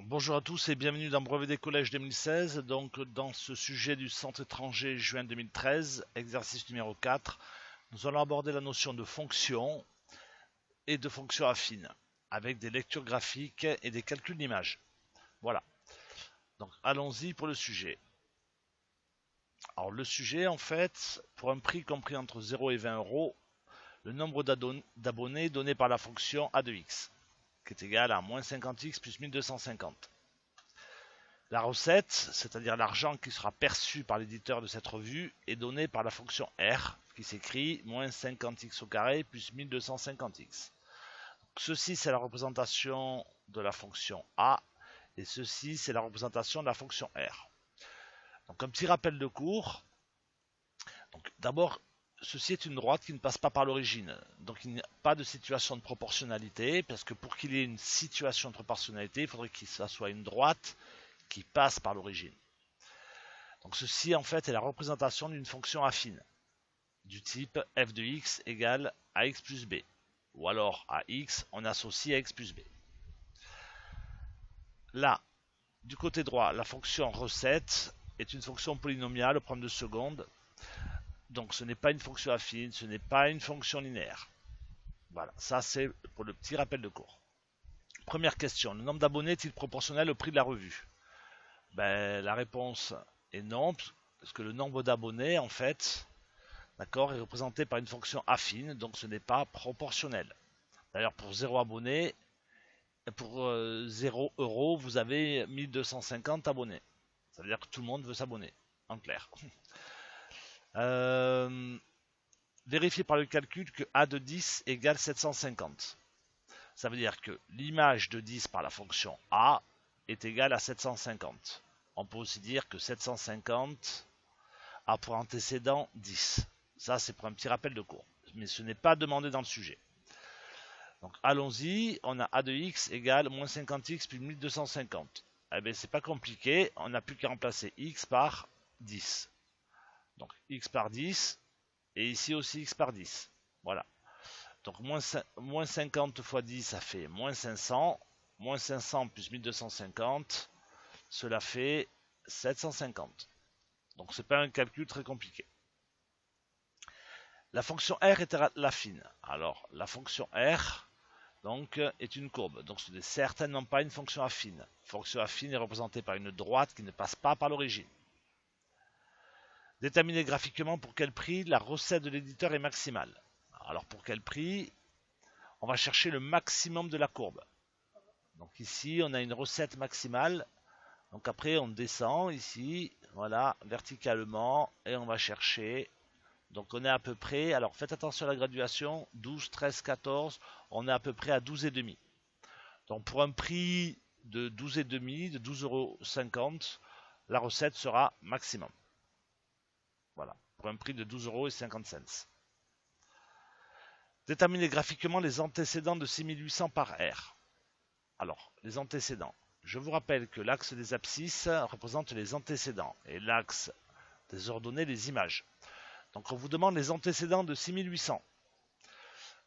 Bonjour à tous et bienvenue dans Brevet des collèges 2016. Donc, dans ce sujet du centre étranger juin 2013, exercice numéro 4, nous allons aborder la notion de fonction et de fonction affine avec des lectures graphiques et des calculs d'images. Voilà. Donc, allons-y pour le sujet. Alors, le sujet, en fait, pour un prix compris entre 0 et 20 euros, le nombre d'abonnés donné par la fonction a de x, qui est égal à moins 50x plus 1250. La recette, c'est-à-dire l'argent qui sera perçu par l'éditeur de cette revue, est donnée par la fonction R, qui s'écrit moins 50x au carré plus 1250x. Ceci, c'est la représentation de la fonction A, et ceci, c'est la représentation de la fonction R. Donc, un petit rappel de cours. D'abord, ceci est une droite qui ne passe pas par l'origine. Donc, il n'y a pas de situation de proportionnalité, parce que pour qu'il y ait une situation de proportionnalité, il faudrait que ça soit une droite qui passe par l'origine. Donc ceci en fait est la représentation d'une fonction affine du type f de x égale ax plus b. Ou alors à x on associe ax plus b. Là, du côté droit, la fonction recette est une fonction polynomiale au prendre de seconde. Donc ce n'est pas une fonction affine, ce n'est pas une fonction linéaire. Voilà, ça c'est pour le petit rappel de cours. Première question, le nombre d'abonnés est-il proportionnel au prix de la revue? La réponse est non, parce que le nombre d'abonnés, en fait, d'accord, est représenté par une fonction affine, donc ce n'est pas proportionnel. D'ailleurs, pour 0 abonné, pour 0 euros, vous avez 1250 abonnés. Ça veut dire que tout le monde veut s'abonner, en clair. Euh, Vérifiez par le calcul que A de 10 égale 750. Ça veut dire que l'image de 10 par la fonction A est égale à 750. On peut aussi dire que 750 a pour antécédent 10. Ça, c'est pour un petit rappel de cours. Mais ce n'est pas demandé dans le sujet. Donc, allons-y. On a a de x égale moins 50x plus 1250. Eh bien, c'est pas compliqué. On n'a plus qu'à remplacer x par 10. Donc, x par 10. Et ici aussi x par 10. Voilà. Donc, moins 50 fois 10, ça fait moins 500. Moins 500 plus 1250, cela fait 750. Donc, c'est pas un calcul très compliqué. La fonction R est affine. Alors, la fonction R donc, est une courbe. Donc, ce n'est certainement pas une fonction affine. La fonction affine est représentée par une droite qui ne passe pas par l'origine. Déterminer graphiquement pour quel prix la recette de l'éditeur est maximale. Alors, pour quel prix? On va chercher le maximum de la courbe. Donc, ici, on a une recette maximale. Donc, après, on descend ici, voilà, verticalement, et on va chercher. Donc on est à peu près, alors faites attention à la graduation, 12, 13, 14, on est à peu près à 12,5. Donc pour un prix de 12,5, de 12,50 €, la recette sera maximum. Voilà, pour un prix de 12,50 €. Déterminer graphiquement les antécédents de 6800 par R. Alors, les antécédents. Je vous rappelle que l'axe des abscisses représente les antécédents et l'axe des ordonnées les images. Donc on vous demande les antécédents de 6800.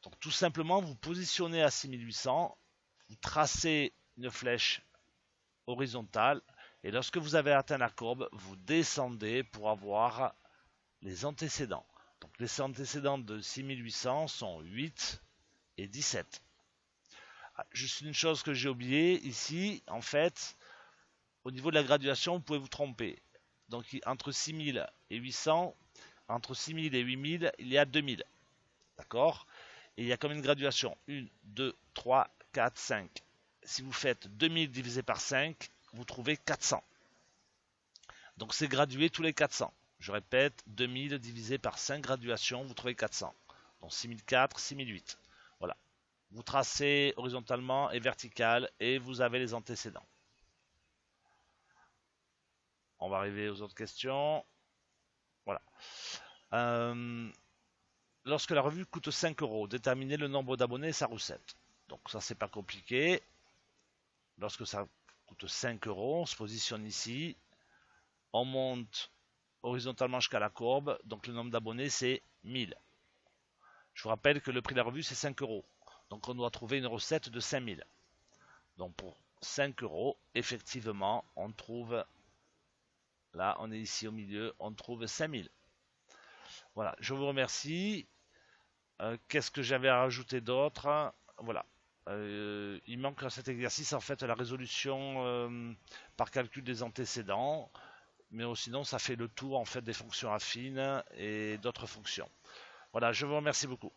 Donc tout simplement, vous positionnez à 6800, vous tracez une flèche horizontale, et lorsque vous avez atteint la courbe, vous descendez pour avoir les antécédents. Donc les antécédents de 6800 sont 8 et 17. Juste une chose que j'ai oubliée ici, en fait, au niveau de la graduation, vous pouvez vous tromper. Donc entre 6000 et 800, entre 6000 et 8000, il y a 2000. D'accord? Et il y a comme une graduation 1, 2, 3, 4, 5. Si vous faites 2000 divisé par 5, vous trouvez 400. Donc c'est gradué tous les 400. Je répète, 2000 divisé par 5 graduations, vous trouvez 400. Donc 6004, 6008. Voilà. Vous tracez horizontalement et vertical et vous avez les antécédents. On va arriver aux autres questions. Voilà. Lorsque la revue coûte 5 euros, déterminez le nombre d'abonnés et sa recette. Donc ça, c'est pas compliqué. Lorsque ça coûte 5 euros, on se positionne ici. On monte horizontalement jusqu'à la courbe. Donc le nombre d'abonnés, c'est 1000. Je vous rappelle que le prix de la revue, c'est 5 euros. Donc on doit trouver une recette de 5000. Donc pour 5 euros. Effectivement, on trouve, là on est ici au milieu, on trouve 5000. Voilà, je vous remercie. Qu'est-ce que j'avais à rajouter d'autre? Voilà. Il manque à cet exercice en fait la résolution par calcul des antécédents, mais sinon ça fait le tour en fait des fonctions affines et d'autres fonctions. Voilà, je vous remercie beaucoup.